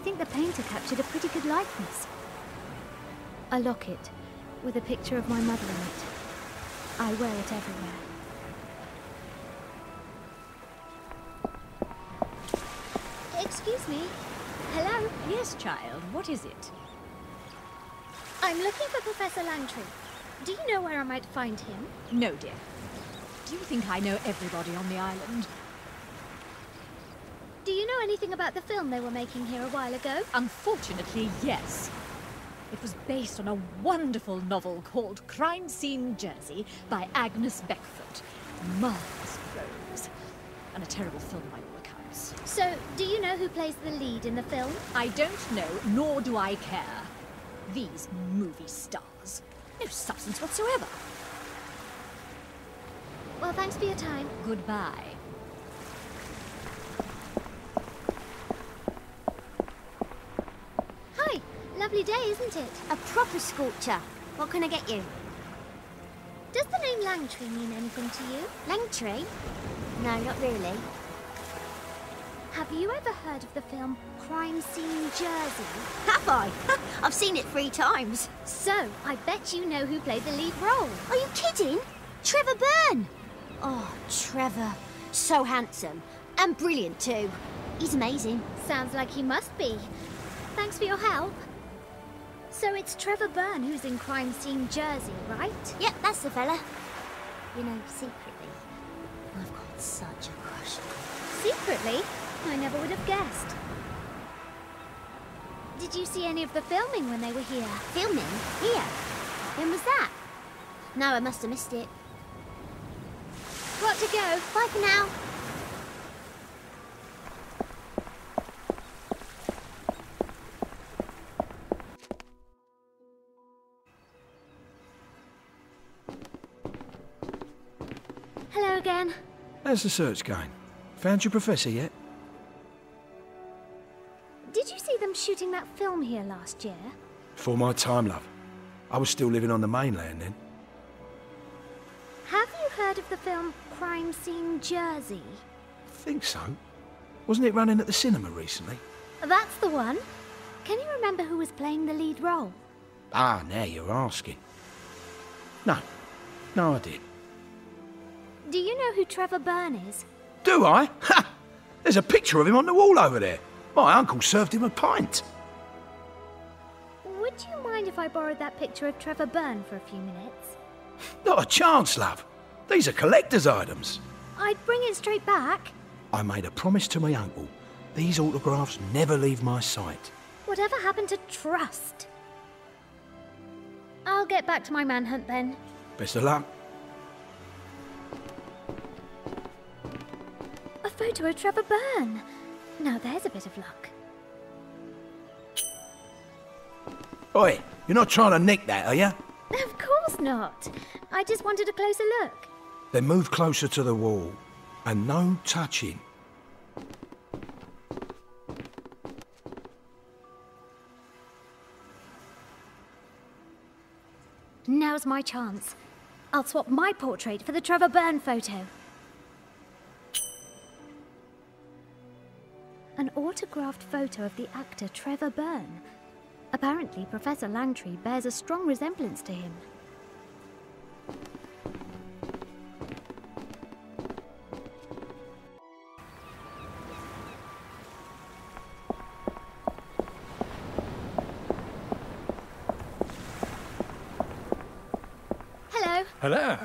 think the painter captured a pretty good likeness. A locket with a picture of my mother in it. I wear it everywhere. Excuse me. Hello? Yes, child. What is it? I'm looking for Professor Langtry. Do you know where I might find him? No, dear. Do you think I know everybody on the island? Do you know anything about the film they were making here a while ago? Unfortunately, yes. It was based on a wonderful novel called Crime Scene Jersey by Agnes Beckford. Marvelous prose. And a terrible film by all accounts. So, do you know who plays the lead in the film? I don't know, nor do I care. These movie stars. No substance whatsoever. Well, thanks for your time. Goodbye. Hi. Lovely day, isn't it? A proper scorcher. What can I get you? Does the name Langtry mean anything to you? Langtry? No, not really. Have you ever heard of the film Crime Scene Jersey? Have I? I've seen it 3 times. So, I bet you know who played the lead role. Are you kidding? Trevor Byrne! Oh, Trevor. So handsome. And brilliant too. He's amazing. Sounds like he must be. Thanks for your help. So it's Trevor Byrne who's in Crime Scene Jersey, right? Yep, that's the fella. You know, secretly, I've got such a crush on him. Secretly? I never would have guessed. Did you see any of the filming when they were here? Filming? Here? When was that? No, I must have missed it. Got to go. Bye for now. Hello again. How's the search going? Found your professor yet? Did you see them shooting that film here last year? Before my time, love. I was still living on the mainland then. Have you heard of the film Crime Scene Jersey? I think so. Wasn't it running at the cinema recently? That's the one. Can you remember who was playing the lead role? Ah, now you're asking. No. No, I did. Do you know who Trevor Byrne is? Do I? Ha! There's a picture of him on the wall over there. My uncle served him a pint. Would you mind if I borrowed that picture of Trevor Byrne for a few minutes? Not a chance, love. These are collector's items. I'd bring it straight back. I made a promise to my uncle. These autographs never leave my sight. Whatever happened to trust? I'll get back to my manhunt then. Best of luck. A photo of Trevor Byrne. Now there's a bit of luck. Oi, you're not trying to nick that, are you? Of course not. I just wanted a closer look. Then move closer to the wall. And no touching. Now's my chance. I'll swap my portrait for the Trevor Byrne photo. An autographed photo of the actor Trevor Byrne. Apparently, Professor Langtry bears a strong resemblance to him. Hello. Hello.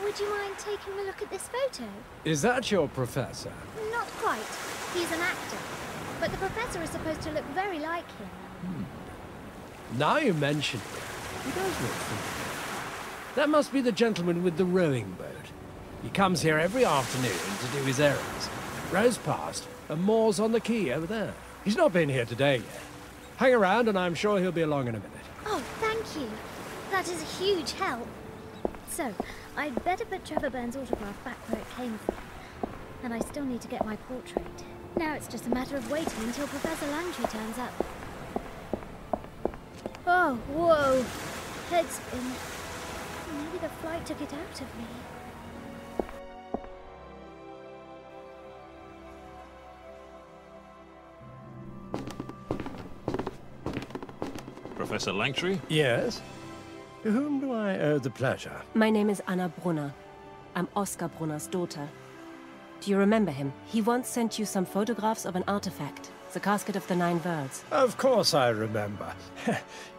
Would you mind taking a look at this photo? Is that your professor? Not quite. He's an actor. But the professor is supposed to look very like him. Now you mention it, he does look familiar. That must be the gentleman with the rowing boat. He comes here every afternoon to do his errands. Rows past and moors on the quay over there. He's not been here today yet. Hang around and I'm sure he'll be along in a minute. Oh, thank you. That is a huge help. So, I'd better put Trevor Byrne's autograph back where it came from. And I still need to get my portrait. Now it's just a matter of waiting until Professor Langtry turns up. Oh, whoa. Head spin. Maybe the flight took it out of me. Professor Langtry? Yes? To whom do I owe the pleasure? My name is Anna Brunner. I'm Oskar Brunner's daughter. Do you remember him? He once sent you some photographs of an artifact, the casket of the 9 worlds. Of course I remember.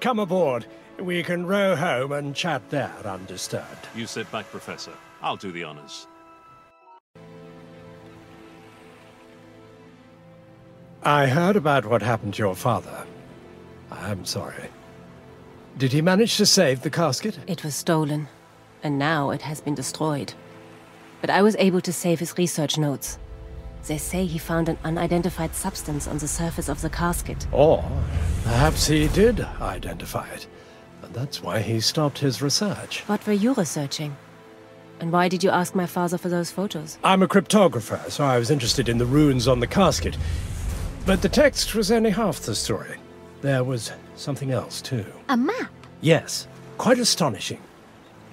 Come aboard. We can row home and chat there undisturbed. You sit back, Professor. I'll do the honors. I heard about what happened to your father. I'm sorry. Did he manage to save the casket? It was stolen, and now it has been destroyed. But I was able to save his research notes. They say he found an unidentified substance on the surface of the casket. Or perhaps he did identify it, and that's why he stopped his research. What were you researching? And why did you ask my father for those photos? I'm a cryptographer, so I was interested in the runes on the casket. But the text was only half the story. There was something else, too. A map? Yes, quite astonishing.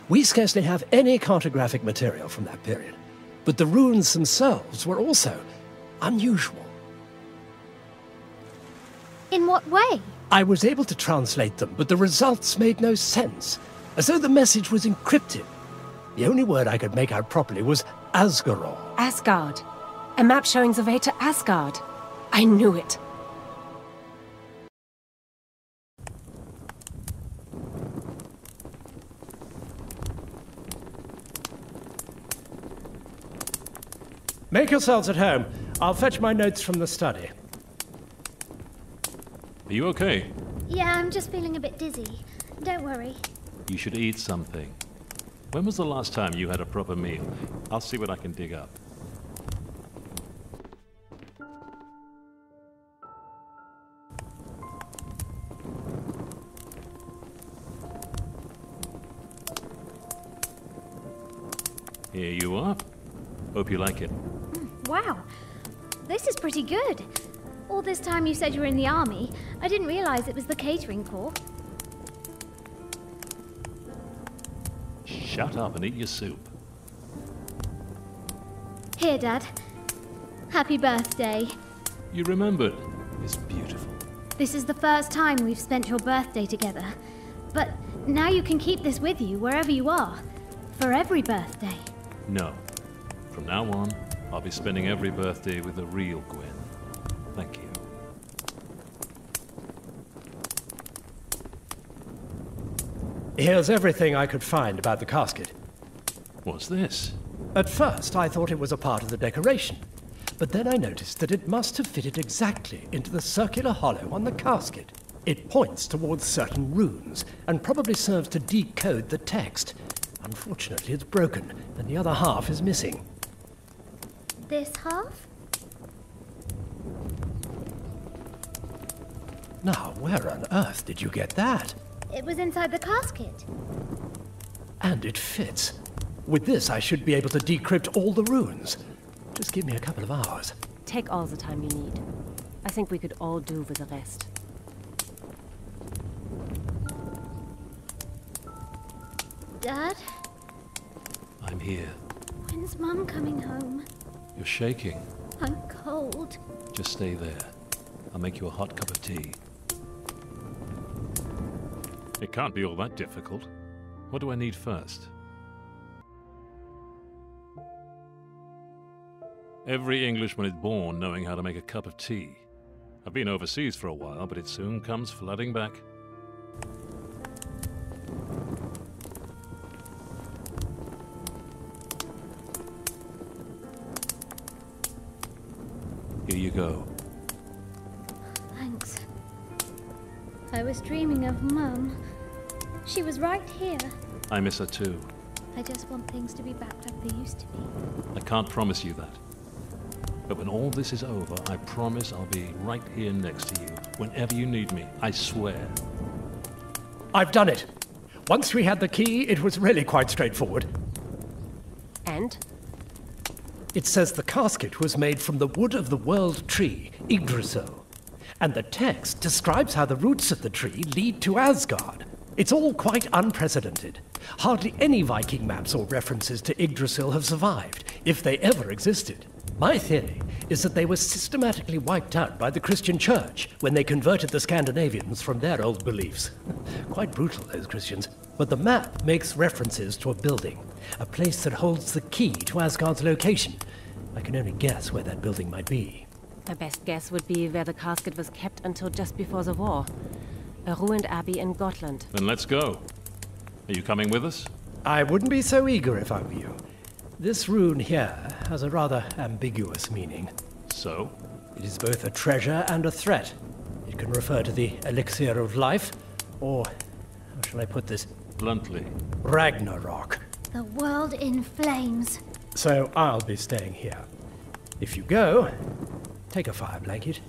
We scarcely have any cartographic material from that period, but the runes themselves were also unusual. In what way? I was able to translate them, but the results made no sense, as though the message was encrypted. The only word I could make out properly was Asgaror. Asgard. A map showing the way to Asgard. I knew it. Make yourselves at home. I'll fetch my notes from the study. Are you okay? Yeah, I'm just feeling a bit dizzy. Don't worry. You should eat something. When was the last time you had a proper meal? I'll see what I can dig up. Here you are. Hope you like it. Wow. This is pretty good. All this time you said you were in the army. I didn't realize it was the catering corps. Shut up and eat your soup. Here, Dad. Happy birthday. You remembered. It's beautiful. This is the first time we've spent your birthday together. But now you can keep this with you wherever you are. For every birthday. No. From now on, I'll be spending every birthday with the real Gwen. Thank you. Here's everything I could find about the casket. What's this? At first, I thought it was a part of the decoration. But then I noticed that it must have fitted exactly into the circular hollow on the casket. It points towards certain runes, and probably serves to decode the text. Unfortunately, it's broken, and the other half is missing. This half? Now, where on earth did you get that? It was inside the casket. And it fits. With this, I should be able to decrypt all the runes. Just give me a couple of hours. Take all the time you need. I think we could all do with the rest. Dad? I'm here. When's Mum coming home? You're shaking. I'm cold. Just stay there. I'll make you a hot cup of tea. It can't be all that difficult. What do I need first? Every Englishman is born knowing how to make a cup of tea. I've been overseas for a while, but it soon comes flooding back. Here you go. Thanks. I was dreaming of Mum. She was right here. I miss her too. I just want things to be back like they used to be. I can't promise you that. But when all this is over, I promise I'll be right here next to you. Whenever you need me, I swear. I've done it. Once we had the key, it was really quite straightforward. And? It says the casket was made from the wood of the world tree, Yggdrasil. And the text describes how the roots of the tree lead to Asgard. It's all quite unprecedented. Hardly any Viking maps or references to Yggdrasil have survived, if they ever existed. My theory is that they were systematically wiped out by the Christian Church when they converted the Scandinavians from their old beliefs. Quite brutal, those Christians. But the map makes references to a building, a place that holds the key to Asgard's location. I can only guess where that building might be. My best guess would be where the casket was kept until just before the war. A ruined abbey in Gotland. Then let's go. Are you coming with us? I wouldn't be so eager if I were you. This rune here has a rather ambiguous meaning. So? It is both a treasure and a threat. It can refer to the elixir of life, or, how shall I put this? Bluntly. Ragnarok. The world in flames. So I'll be staying here. If you go, take a fire blanket.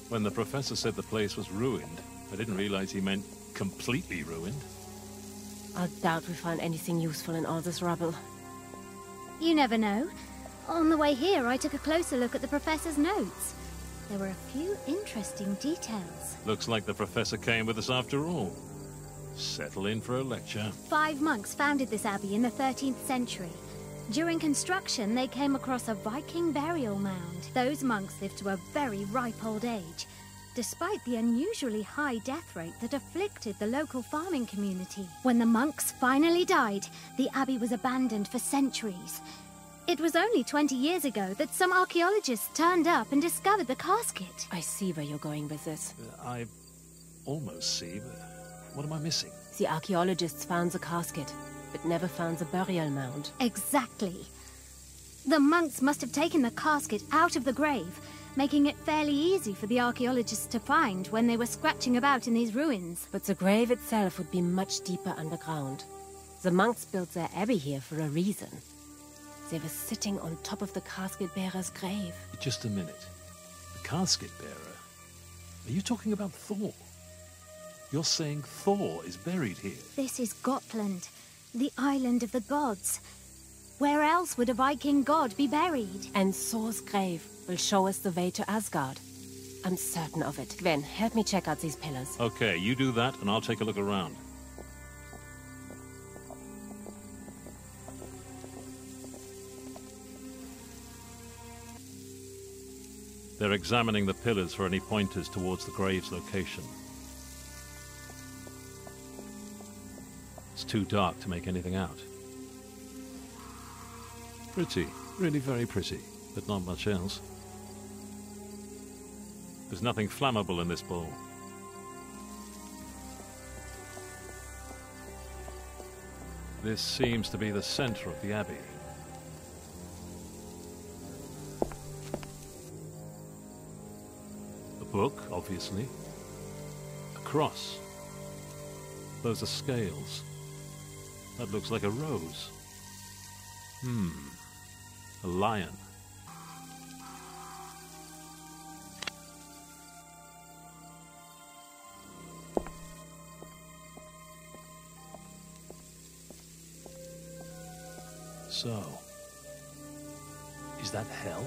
When the professor said the place was ruined, I didn't realize he meant completely ruined. I doubt we find anything useful in all this rubble. You never know. On the way here, I took a closer look at the professor's notes. There were a few interesting details. Looks like the professor came with us after all. Settle in for a lecture. 5 monks founded this abbey in the 13th century. During construction, they came across a Viking burial mound. Those monks lived to a very ripe old age, despite the unusually high death rate that afflicted the local farming community. When the monks finally died, the abbey was abandoned for centuries. It was only 20 years ago that some archaeologists turned up and discovered the casket. I see where you're going with this. I almost see, but what am I missing? The archaeologists found the casket, but never found the burial mound. Exactly. The monks must have taken the casket out of the grave, making it fairly easy for the archaeologists to find when they were scratching about in these ruins. But the grave itself would be much deeper underground. The monks built their abbey here for a reason. They were sitting on top of the casket bearer's grave. Just a minute. The casket bearer? Are you talking about Thor? You're saying Thor is buried here? This is Gotland, the island of the gods. Where else would a Viking god be buried? And Thor's grave will show us the way to Asgard. I'm certain of it. Gwen, help me check out these pillars. Okay, you do that and I'll take a look around. They're examining the pillars for any pointers towards the grave's location. It's too dark to make anything out. Pretty, really very pretty, but not much else. There's nothing flammable in this bowl. This seems to be the center of the abbey. A book, obviously. A cross. Those are scales. That looks like a rose. A lion. So, is that hell?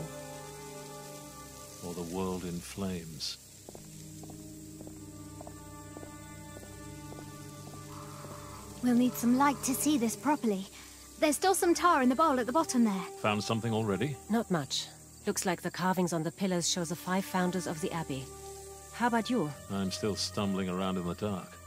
Or the world in flames? We'll need some light to see this properly. There's still some tar in the bowl at the bottom there. Found something already? Not much. Looks like the carvings on the pillars show the 5 founders of the abbey. How about you? I'm still stumbling around in the dark.